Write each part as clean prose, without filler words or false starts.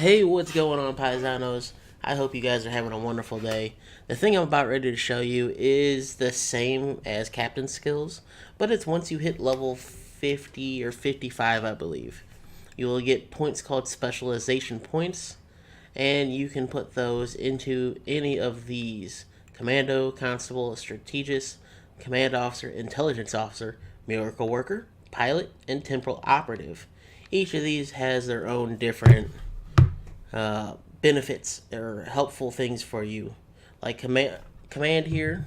Hey, what's going on, paisanos? I hope you guys are having a wonderful day. The thing I'm about ready to show you is the same as Captain Skills, but it's once you hit level 50 or 55, I believe. You will get points called Specialization points, and you can put those into any of these: Commando, Constable, Strategist, Command Officer, Intelligence Officer, Miracle Worker, Pilot, and Temporal Operative. Each of these has their own different benefits or helpful things for you. Like command here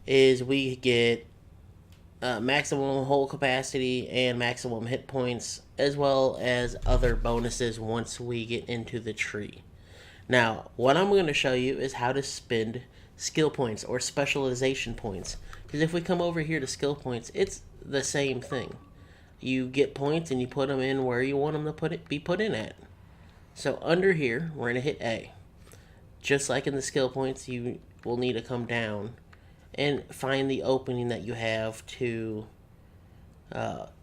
is we get maximum hull capacity and maximum hit points, as well as other bonuses once we get into the tree. Now, what I'm going to show you is how to spend skill points or specialization points. Because if we come over here to skill points, it's the same thing. You get points and you put them in where you want them to be put in at. So under here, we're going to hit A. Just like in the skill points, you will need to come down and find the opening that you have to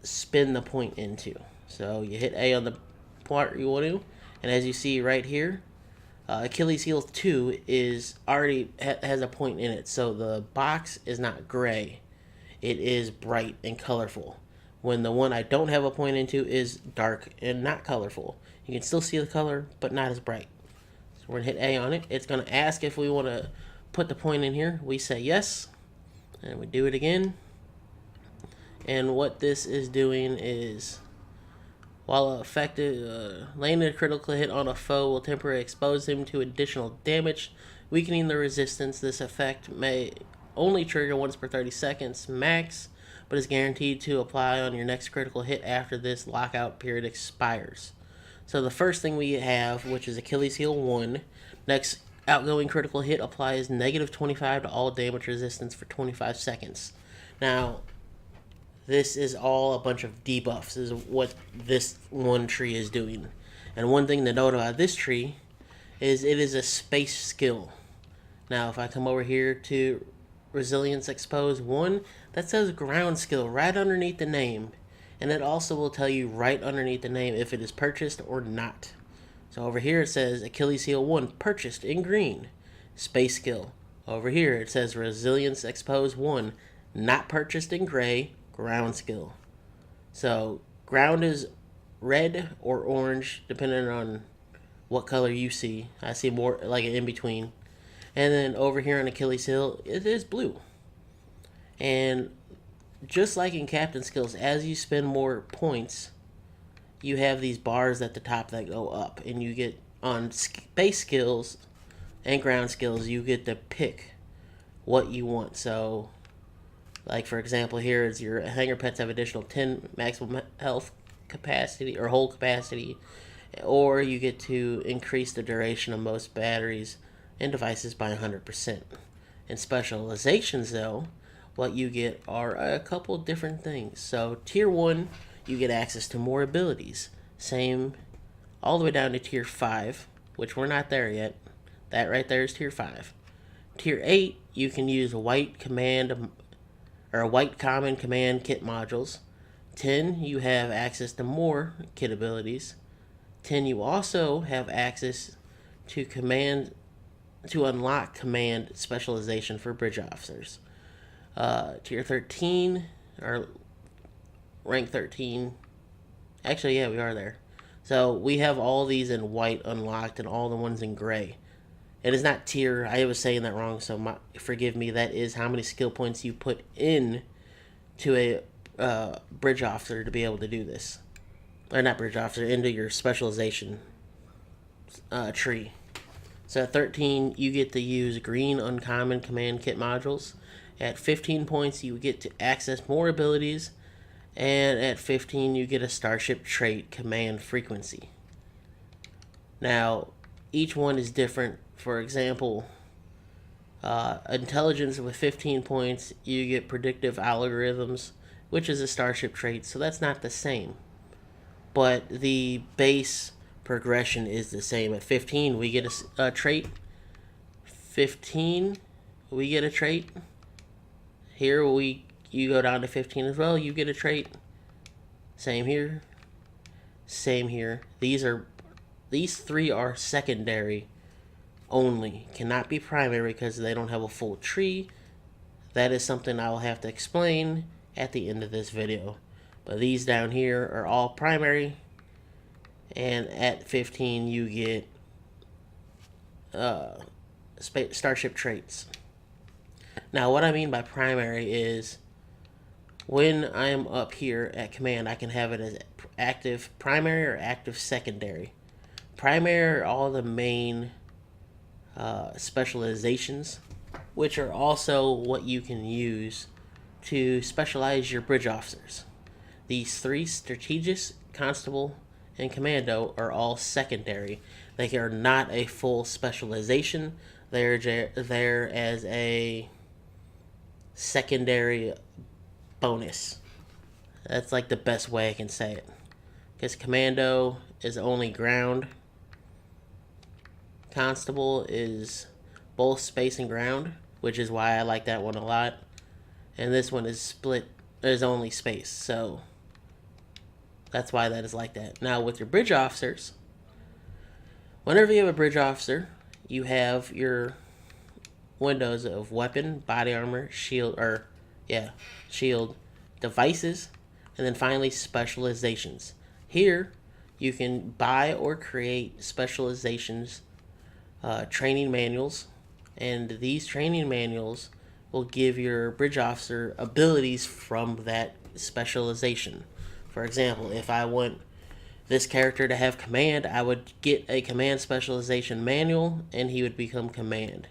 spin the point into. So you hit A on the part you want to, and as you see right here, Achilles heel 2 is already has a point in it, so the box is not gray. It is bright and colorful. When the one I don't have a point into is dark and not colorful. You can still see the color, but not as bright. So we're going to hit A on it. It's going to ask if we want to put the point in here. We say yes, and we do it again. And what this is doing is, while effective, landing a critical hit on a foe will temporarily expose him to additional damage, weakening the resistance. This effect may only trigger once per 30 seconds max, but is guaranteed to apply on your next critical hit after this lockout period expires. So the first thing we have, which is Achilles heel 1, next outgoing critical hit applies negative 25 to all damage resistance for 25 seconds. Now, this is all a bunch of debuffs, is what this one tree is doing. And one thing to note about this tree is it is a space skill. Now, if I come over here to Resilience Expose 1, that says ground skill right underneath the name. And it also will tell you right underneath the name if it is purchased or not. So over here it says Achilles heel 1 purchased in green, space skill. Over here it says Resilience Expose 1 not purchased in gray, ground skill. So ground is red or orange depending on what color you see. I see more like an in between. And then over here on Achilles heel it is blue. And just like in Captain Skills, as you spend more points, you have these bars at the top that go up, and you get on space skills and ground skills, you get to pick what you want. So, like for example, here is your hanger pets have additional 10 maximum health capacity or hull capacity, or you get to increase the duration of most batteries and devices by 100%. In specializations, though, what you get are a couple different things. So tier 1, you get access to more abilities. Same all the way down to tier 5, which we're not there yet. That right there is tier 5. Tier 8, you can use white command or white common command kit modules. 10, you have access to more kit abilities. 10, you also have access to unlock command specialization for bridge officers. Tier 13 or rank 13. Actually, yeah, we are there. So we have all these in white unlocked and all the ones in gray. It is not tier. I was saying that wrong, so forgive me. That is how many skill points you put in to a bridge officer to be able to do this. Or not bridge officer, into your specialization tree. So at 13, you get to use green uncommon command kit modules. At 15 points, you get to access more abilities. And at 15, you get a starship trait command frequency. Now, each one is different. For example, intelligence with 15 points, you get predictive algorithms, which is a starship trait. So that's not the same. But the base progression is the same. At 15, we get a trait. 15, we get a trait. Here you go down to 15 as well, you get a trait. Same here. Same here. These are these three are secondary only, cannot be primary because they don't have a full tree. That is something I will have to explain at the end of this video. But these down here are all primary, and at 15 you get starship traits. Now what I mean by primary is when I am up here at command, I can have it as active primary or active secondary. Primary are all the main specializations, which are also what you can use to specialize your bridge officers. These three, strategist, constable, and commando, are all secondary. They are not a full specialization. They're there as a secondary bonus. That's like the best way I can say it. Because commando is only ground. Constable is both space and ground, which is why I like that one a lot. And this one is split, is only space, so that's why that is like that. Now with your bridge officers, whenever you have a bridge officer, you have your windows of weapon, body armor, shield, shield, devices, and then finally specializations. Here you can buy or create specializations training manuals, and these training manuals will give your bridge officer abilities from that specialization. For example, if I want this character to have command, I would get a command specialization manual and he would become command.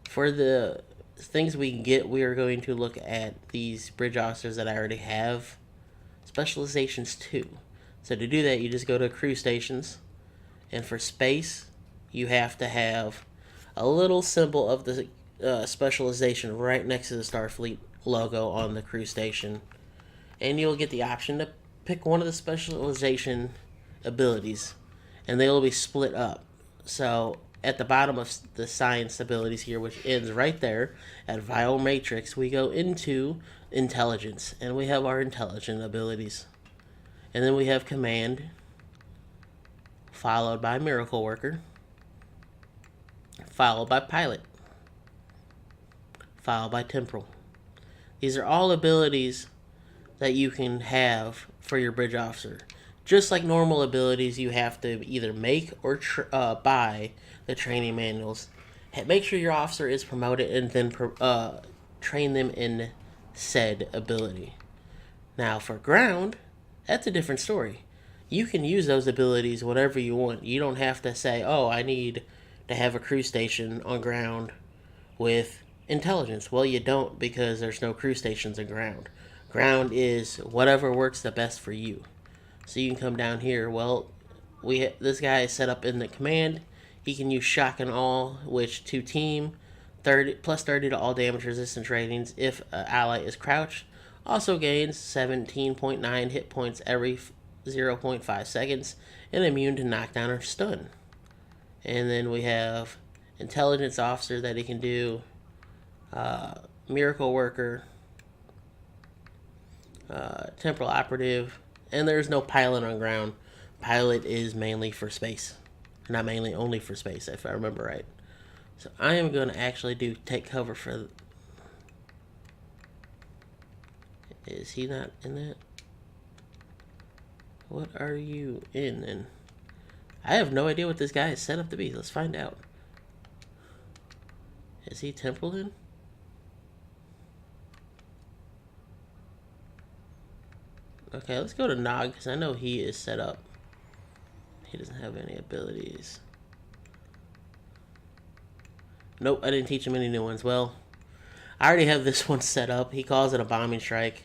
For the things we can get, we are going to look at these bridge officers that I already have specializations too. So to do that, you just go to crew stations, and for space you have to have a little symbol of the specialization right next to the Starfleet logo on the crew station, and you'll get the option to pick one of the specialization abilities, and they will be split up. So at the bottom of the science abilities here, which ends right there at Vital Matrix, we go into intelligence, and we have our intelligent abilities, and then we have command, followed by miracle worker, followed by pilot, followed by temporal. These are all abilities that you can have for your bridge officer. Just like normal abilities, you have to either make or buy the training manuals. Make sure your officer is promoted and then train them in said ability. Now for ground, that's a different story. You can use those abilities whatever you want. You don't have to say, oh, I need to have a crew station on ground with intelligence. Well, you don't, because there's no crew stations on ground. Ground is whatever works the best for you. So you can come down here. Well, this guy is set up in the command. He can use shock and all, which to team, 30 plus 30 to all damage resistance ratings if an ally is crouched. Also gains 17.9 hit points every 0.5 seconds, and immune to knockdown or stun. And then we have intelligence officer that he can do, miracle worker, temporal operative, and there's no pilot on ground. Pilot is mainly for space. Not mainly, only for space, if I remember right. So I am going to actually take cover for... Is he not in that? What are you in then? I have no idea what this guy is set up to be. Let's find out. Is he temporal in? Okay, let's go to Nog, because I know he is set up. He doesn't have any abilities. Nope, I didn't teach him any new ones. Well, I already have this one set up. He calls it a bombing strike.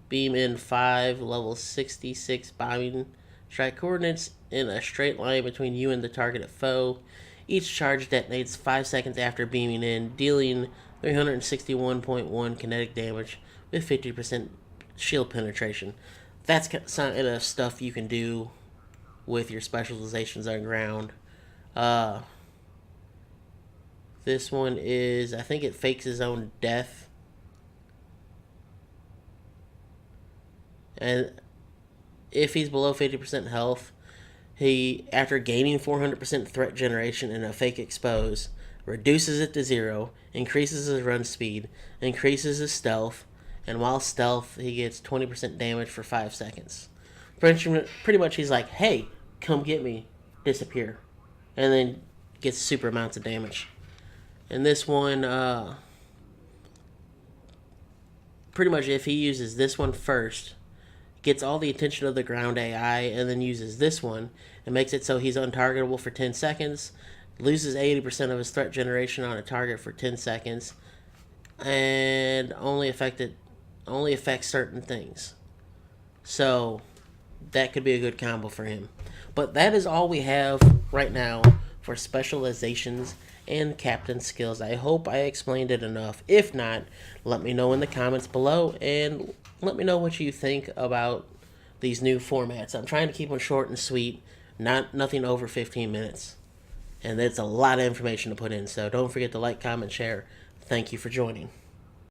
Beam in 5, level 66 bombing strike coordinates in a straight line between you and the targeted foe. Each charge detonates 5 seconds after beaming in, dealing 361.1 kinetic damage with 50% shield penetration. That's kind of stuff you can do with your specializations on ground. This one is, I think it fakes his own death. And if he's below 50% health, He, after gaining 400% threat generation in a fake expose, reduces it to 0, increases his run speed, increases his stealth, and while stealth, he gets 20% damage for 5 seconds. Pretty much he's like, hey, come get me, disappear. And then gets super amounts of damage. And this one, pretty much if he uses this one first, gets all the attention of the ground AI, and then uses this one, and makes it so he's untargetable for 10 seconds, loses 80% of his threat generation on a target for 10 seconds, and only affects certain things. So that could be a good combo for him. But that is all we have right now for specializations and captain skills. I hope I explained it enough. If not, let me know in the comments below, and let me know what you think about these new formats. I'm trying to keep them short and sweet, nothing over 15 minutes. And that's a lot of information to put in, so don't forget to like, comment, share. Thank you for joining.